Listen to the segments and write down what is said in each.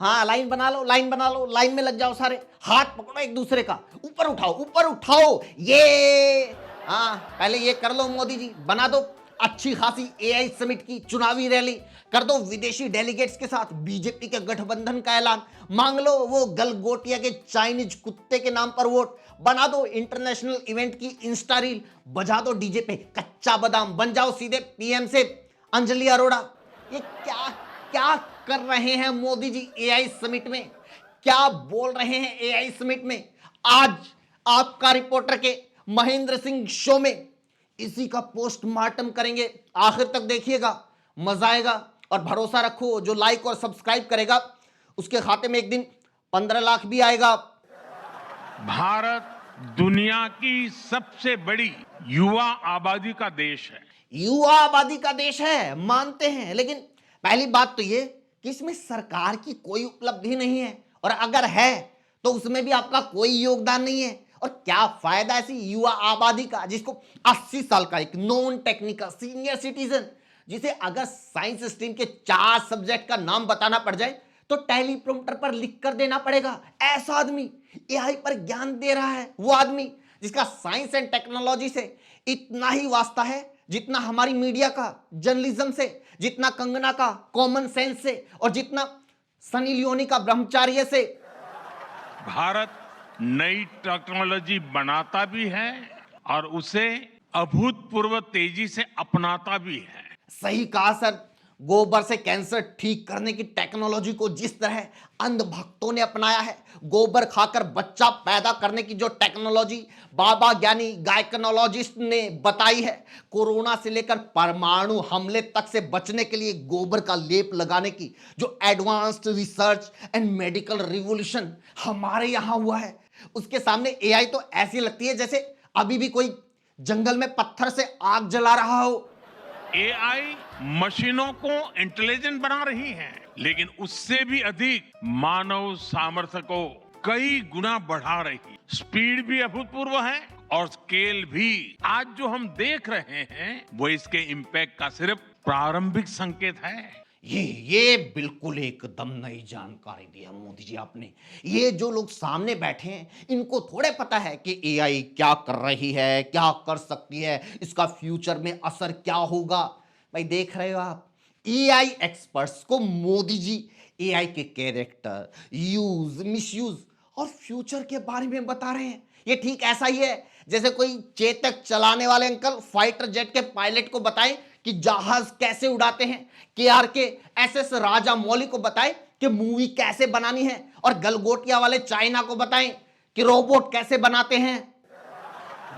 हाँ, लाइन बना लो, लाइन बना लो, लाइन में लग जाओ सारे, हाथ पकड़ो एक दूसरे का, ऊपर उठाओ, ऊपर उठाओ। ये हाँ, पहले ये कर लो मोदी जी, बना दो अच्छी खासी एआई समिट की चुनावी रैली, कर दो विदेशी डेलीगेट्स के साथ बीजेपी के गठबंधन का ऐलान, मांग लो वो गलगोटिया के चाइनीज कुत्ते के नाम पर वोट, बना दो इंटरनेशनल इवेंट की इंस्टा रील, बजा दो डीजे पे कच्चा बादाम, बन जाओ सीधे पीएम से अंजलि अरोड़ा। ये क्या क्या कर रहे हैं मोदी जी एआई समिट में, क्या बोल रहे हैं एआई समिट में? आज आपका रिपोर्टर के महेंद्र सिंह शो में इसी का पोस्टमार्टम करेंगे, आखिर तक देखिएगा, मजा आएगा। और भरोसा रखो जो लाइक और सब्सक्राइब करेगा उसके खाते में एक दिन 15 लाख भी आएगा। भारत दुनिया की सबसे बड़ी युवा आबादी का देश है। युवा आबादी का देश है, मानते हैं, लेकिन पहली बात तो ये कि इसमें सरकार की कोई उपलब्धि नहीं है, और अगर है तो उसमें भी आपका कोई योगदान नहीं है। और क्या फायदा ऐसी युवा आबादी का जिसको 80 साल का एक नॉन टेक्निकल सीनियर सिटीजन, जिसे अगर साइंस स्ट्रीम के 4 सब्जेक्ट का नाम बताना पड़ जाए तो टेलीप्रॉम्प्टर पर लिख कर देना पड़ेगा, ऐसा आदमी एआई पर ज्ञान दे रहा है। वो आदमी जिसका साइंस एंड टेक्नोलॉजी से इतना ही वास्ता है जितना हमारी मीडिया का जर्नलिज्म से, जितना कंगना का कॉमन सेंस से, और जितना सनी लियोनी का ब्रह्मचार्य से। भारत नई टेक्नोलॉजी बनाता भी है और उसे अभूतपूर्व तेजी से अपनाता भी है। सही कहा सर, गोबर से कैंसर ठीक करने की टेक्नोलॉजी को जिस तरह अंधभक्तों ने अपनाया है, गोबर खाकर बच्चा पैदा करने की जो टेक्नोलॉजी बाबा ज्ञानी गायकोनोलॉजिस्ट ने बताई है, कोरोना से लेकर परमाणु हमले तक से बचने के लिए गोबर का लेप लगाने की जो advanced research and medical revolution हमारे यहां हुआ है, उसके सामने एआई तो ऐसी लगती है जैसे अभी भी कोई जंगल में पत्थर से आग जला रहा हो। एआई मशीनों को इंटेलिजेंट बना रही है, लेकिन उससे भी अधिक मानव सामर्थ्य को कई गुना बढ़ा रही। स्पीड भी अभूतपूर्व है और स्केल भी। आज जो हम देख रहे हैं वो इसके इम्पैक्ट का सिर्फ प्रारंभिक संकेत है। ये बिल्कुल एकदम नई जानकारी दी है मोदी जी आपने। ये जो लोग सामने बैठे हैं इनको थोड़े पता है कि एआई क्या कर रही है, क्या कर सकती है, इसका फ्यूचर में असर क्या होगा। भाई देख रहे हो आप, एआई एक्सपर्ट्स को मोदी जी एआई के कैरेक्टर, यूज, मिसयूज और फ्यूचर के बारे में बता रहे हैं। ये ठीक ऐसा ही है जैसे कोई चेतक चलाने वाले अंकल फाइटर जेट के पायलट को बताएं कि जहाज कैसे उड़ाते हैं, केआरके एसएस राजा मौली को बताएं कि मूवी कैसे बनानी है, और गलगोटिया वाले चाइना को बताएं कि रोबोट कैसे बनाते हैं।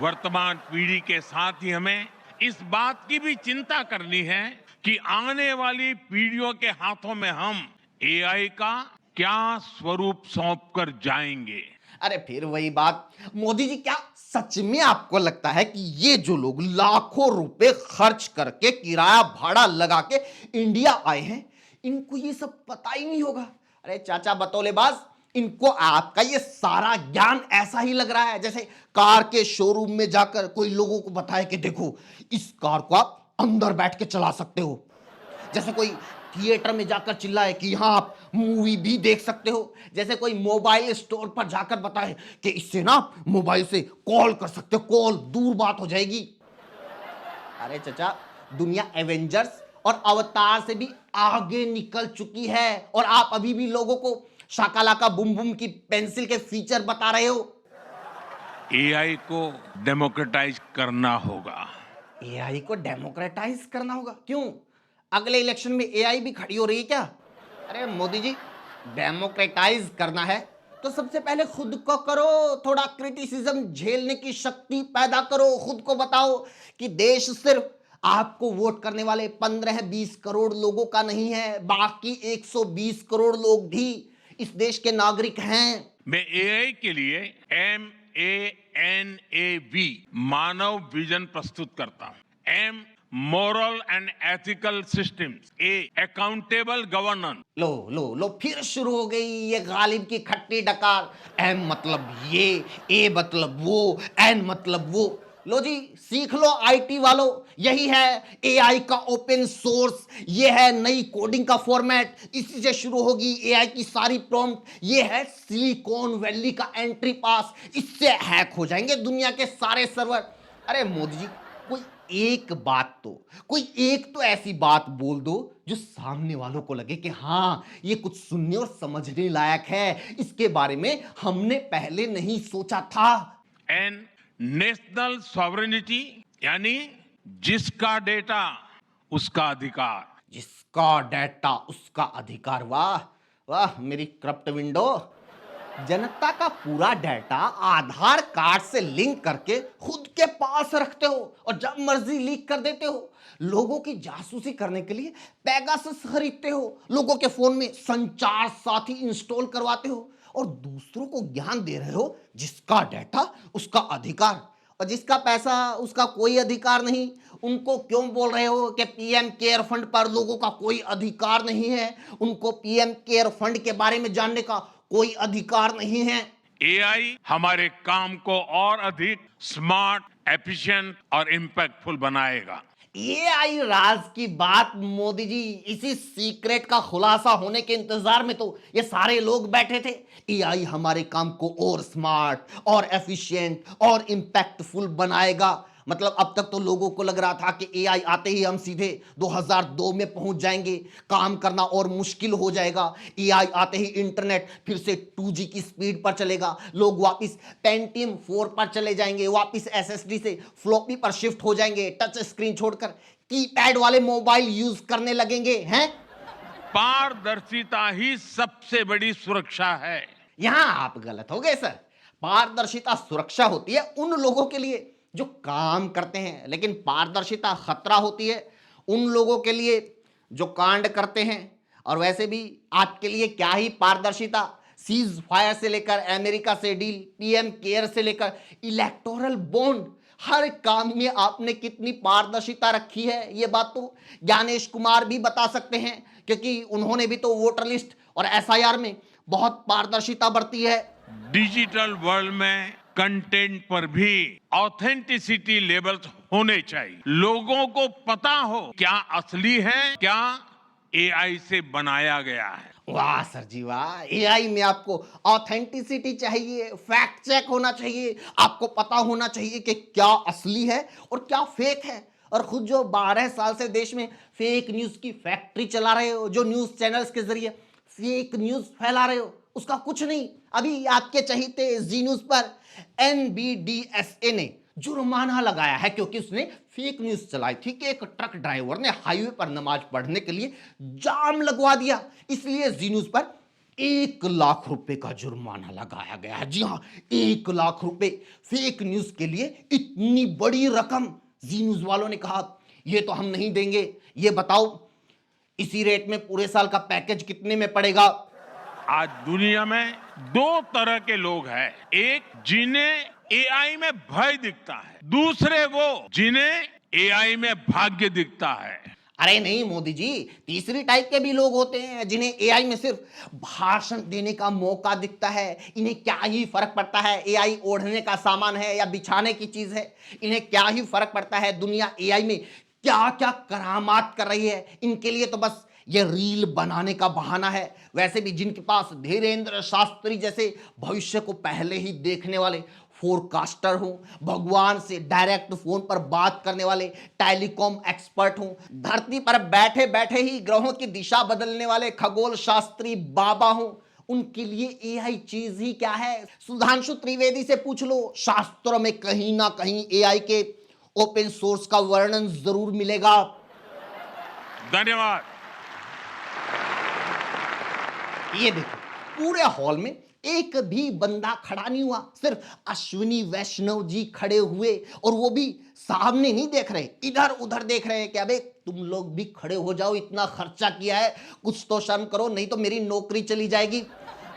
वर्तमान पीढ़ी के साथ ही हमें इस बात की भी चिंता करनी है कि आने वाली पीढ़ियों के हाथों में हम एआई का क्या स्वरूप सौंप कर जाएंगे। अरे फिर वही बात, मोदी जी क्या सच में आपको लगता है कि ये जो लोग लाखों रुपए खर्च करके किराया भाड़ा लगा के इंडिया आए हैं, इनको ये सब पता ही नहीं होगा? अरे चाचा बतौलेबाज, इनको आपका ये सारा ज्ञान ऐसा ही लग रहा है जैसे कार के शोरूम में जाकर कोई लोगों को बताए कि देखो इस कार को आप अंदर बैठ के चला सकते हो, जैसे कोई थिएटर में जाकर चिल्लाए कि यहां आप मूवी भी देख सकते हो, जैसे कोई मोबाइल स्टोर पर जाकर बताए कि इससे ना मोबाइल से कॉल कर सकते हो, कॉल दूर बात हो जाएगी। अरे चाचा, दुनिया एवेंजर्स और अवतार से भी आगे निकल चुकी है, और आप अभी भी लोगों को शाकालाका बुम बुम की पेंसिल के फीचर बता रहे हो। एआई को डेमोक्रेटाइज करना होगा। एआई को डेमोक्रेटाइज करना होगा? क्यों, अगले इलेक्शन में एआई भी खड़ी हो रही है क्या? अरे मोदी जी, डेमोक्रेटाइज करना है तो सबसे पहले खुद को करो, थोड़ा क्रिटिसिज्म झेलने की शक्ति पैदा करो। खुद को बताओ कि देश सिर्फ आपको वोट करने वाले 15-20 करोड़ लोगों का नहीं है, बाकी 120 करोड़ लोग भी इस देश के नागरिक हैं। मैं एआई के लिए MANAV मानव विजन प्रस्तुत करता हूं। M moral and ethical systems, A accountable governance. लो फिर शुरू हो गई ये गालिब की खट्टी डकार। एम मतलब ये, ए मतलब वो, एन मतलब वो। लो जी, सीख लो आईटी वालों, यही है एआई का ओपन सोर्स, ये है नई कोडिंग का फॉर्मेट, इसी से शुरू होगी एआई की सारी प्रॉम्प्ट, ये है सिलिकॉन वैली का एंट्री पास, इससे हैक हो जाएंगे दुनिया के सारे सर्वर। अरे मोदी जी, कोई एक तो ऐसी बात बोल दो जो सामने वालों को लगे कि हाँ, ये कुछ सुनने और समझने लायक है, इसके बारे में हमने पहले नहीं सोचा था। एंड नेशनल सॉवरेनिटी यानी जिसका डेटा उसका अधिकार। जिसका डेटा उसका अधिकार। वाह वाह मेरी करप्ट विंडो, जनता का पूरा डेटा आधार कार्ड से लिंक करके खुद के पास रखते हो और जब मर्जी लीक कर देते हो। लोगों की जासूसी करने के लिए पेगासस खरीदते हो, लोगों के फोन में संचार साथी इंस्टॉल करवाते हो और दूसरों को ज्ञान दे रहे हो जिसका डेटा उसका अधिकार, और जिसका पैसा उसका कोई अधिकार नहीं। उनको क्यों बोल रहे हो कि पीएम केयर फंड पर लोगों का कोई अधिकार नहीं है? उनको पीएम केयर फंड के बारे में जानने का कोई अधिकार नहीं है। एआई हमारे काम को और अधिक स्मार्ट, एफिशिएंट और इम्पैक्टफुल बनाएगा। एआई राज की बात मोदी जी, इसी सीक्रेट का खुलासा होने के इंतजार में तो ये सारे लोग बैठे थे। एआई हमारे काम को और स्मार्ट और एफिशिएंट और इम्पैक्टफुल बनाएगा। मतलब अब तक तो लोगों को लग रहा था कि एआई आते ही हम सीधे 2002 में पहुंच जाएंगे, काम करना और मुश्किल हो जाएगा। एआई आते ही इंटरनेट फिर से 2G की स्पीड पर चलेगा, लोग वापस पेंटियम 4 पर चले जाएंगे, वापस एसएसडी से फ्लॉपी पर शिफ्ट हो जाएंगे, टच स्क्रीन छोड़कर कीपैड वाले मोबाइल यूज करने लगेंगे। हैं, पारदर्शिता ही सबसे बड़ी सुरक्षा है। यहां आप गलत हो गए सर। पारदर्शिता सुरक्षा होती है उन लोगों के लिए जो काम करते हैं, लेकिन पारदर्शिता खतरा होती है उन लोगों के लिए जो कांड करते हैं। और वैसे भी आपके लिए क्या ही पारदर्शिता, सीज फायर से लेकर अमेरिका से डील, पीएम केयर से लेकर इलेक्टोरल बॉन्ड, हर काम में आपने कितनी पारदर्शिता रखी है, ये बात तो ज्ञानेश कुमार भी बता सकते हैं, क्योंकि उन्होंने भी तो वोटर लिस्ट और एसआईआर में बहुत पारदर्शिता बरती है। डिजिटल वर्ल्ड में कंटेंट पर भी ऑथेंटिसिटी लेवल्स होने चाहिए। लोगों को पता हो क्या असली है, क्या एआई से बनाया गया है। वाह सर जी वाह, एआई में आपको ऑथेंटिसिटी चाहिए, फैक्ट चेक होना चाहिए, आपको पता होना चाहिए कि क्या असली है और क्या फेक है। और खुद जो 12 साल से देश में फेक न्यूज की फैक्ट्री चला रहे हो, जो न्यूज चैनल्स के जरिए फेक न्यूज फैला रहे हो, उसका कुछ नहीं। अभी आपके चहीते जी न्यूज पर एनबीडीएसए ने जुर्माना लगाया है क्योंकि उसने फेक न्यूज चलाई थी कि एक ट्रक ड्राइवर ने हाईवे पर नमाज पढ़ने के लिए जाम लगवा दिया, इसलिए जी न्यूज पर 1 लाख रुपए का जुर्माना लगाया गया है। जी हाँ, 1 लाख रुपए फेक न्यूज के लिए इतनी बड़ी रकम। जी न्यूज वालों ने कहा ये तो हम नहीं देंगे, ये बताओ इसी रेट में पूरे साल का पैकेज कितने में पड़ेगा? आज दुनिया में 2 तरह के लोग हैं, एक जिन्हें एआई में भय दिखता है, दूसरे वो जिन्हें एआई में भाग्य दिखता है। अरे नहीं मोदी जी, तीसरी टाइप के भी लोग होते हैं जिन्हें एआई में सिर्फ भाषण देने का मौका दिखता है। इन्हें क्या ही फर्क पड़ता है एआई ओढ़ने का सामान है या बिछाने की चीज है, इन्हें क्या ही फर्क पड़ता है दुनिया एआई में क्या क्या करामात कर रही है। इनके लिए तो बस ये रील बनाने का बहाना है। वैसे भी जिनके पास धीरेन्द्र शास्त्री जैसे भविष्य को पहले ही देखने वाले फोरकास्टर हूं, भगवान से डायरेक्ट फोन पर बात करने वाले टेलीकॉम एक्सपर्ट हूं, धरती पर बैठे बैठे ही ग्रहों की दिशा बदलने वाले खगोल शास्त्री बाबा हूं, उनके लिए एआई चीज ही क्या है? सुधांशु त्रिवेदी से पूछ लो, शास्त्रों में कहीं ना कहीं एआई के ओपन सोर्स का वर्णन जरूर मिलेगा। धन्यवाद। ये देखो, पूरे हॉल में एक भी बंदा खड़ा नहीं हुआ, सिर्फ अश्विनी वैष्णव जी खड़े हुए, और वो भी सामने नहीं देख रहे, इधर उधर देख रहे हैं कि अबे तुम लोग भी खड़े हो जाओ, इतना खर्चा किया है, कुछ तो शर्म करो, नहीं तो मेरी नौकरी चली जाएगी।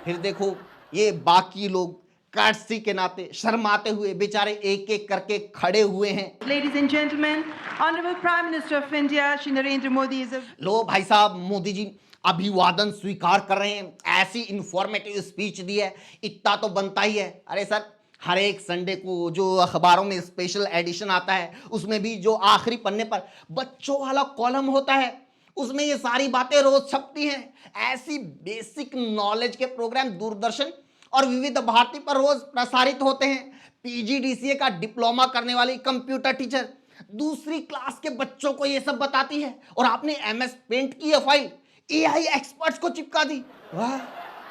फिर देखो ये बाकी लोग कर्टसी के नाते शर्माते हुए बेचारे एक एक करके खड़े हुए हैं। Ladies and gentlemen, Honorable Prime Minister of India, Shri Narendra Modi is a... लो भाई साहब, मोदी जी अभिवादन स्वीकार कर रहे हैं, ऐसी इंफॉर्मेटिव स्पीच दी है, इतना तो बनता ही है। अरे सर, हर एक संडे को जो अखबारों में स्पेशल एडिशन आता है उसमें भी जो आखिरी पन्ने पर बच्चों वाला कॉलम होता है उसमें ये सारी बातें रोज छपती हैं। ऐसी बेसिक नॉलेज के प्रोग्राम दूरदर्शन और विविध भारती पर रोज प्रसारित होते हैं। पीजीडीसीए का डिप्लोमा करने वाली कंप्यूटर टीचर दूसरी क्लास के बच्चों को ये सब बताती है और आपने एमएस पेंट की यह फाइल एआई एक्सपर्ट्स को चिपका दी। वाह,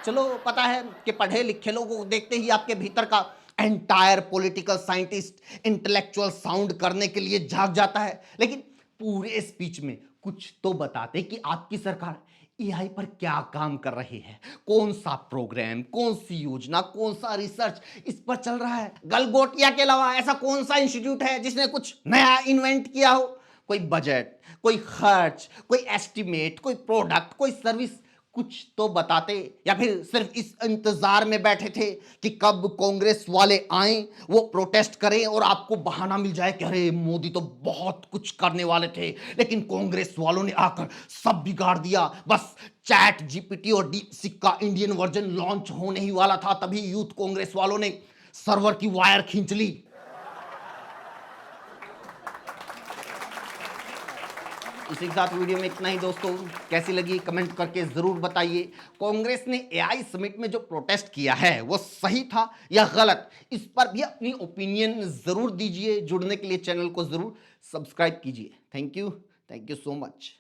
चलो पता है कि पढ़े लिखे लोगों को देखते ही आपके भीतर का entire political scientist intellectual sound करने के लिए झांक जाता है, लेकिन पूरे स्पीच में कुछ तो बताते कि आपकी सरकार एआई पर क्या काम कर रही है, कौन सा प्रोग्राम, कौन सी योजना, कौन सा रिसर्च इस पर चल रहा है। गलगोटिया के अलावा ऐसा कौन सा इंस्टीट्यूट है जिसने कुछ नया इन्वेंट किया हो? कोई बजट, कोई खर्च, कोई एस्टिमेट, कोई प्रोडक्ट, कोई सर्विस कुछ तो बताते, या फिर सिर्फ इस इंतजार में बैठे थे कि कब कांग्रेस वाले आए, वो प्रोटेस्ट करें और आपको बहाना मिल जाए कि अरे मोदी तो बहुत कुछ करने वाले थे लेकिन कांग्रेस वालों ने आकर सब बिगाड़ दिया। बस चैट जीपीटी और डीपसीक का इंडियन वर्जन लॉन्च होने ही वाला था तभी यूथ कांग्रेस वालों ने सर्वर की वायर खींच ली। इसी के साथ वीडियो में इतना ही दोस्तों। कैसी लगी कमेंट करके ज़रूर बताइए। कांग्रेस ने एआई समिट में जो प्रोटेस्ट किया है वो सही था या गलत, इस पर भी अपनी ओपिनियन ज़रूर दीजिए। जुड़ने के लिए चैनल को ज़रूर सब्सक्राइब कीजिए। Thank you so much.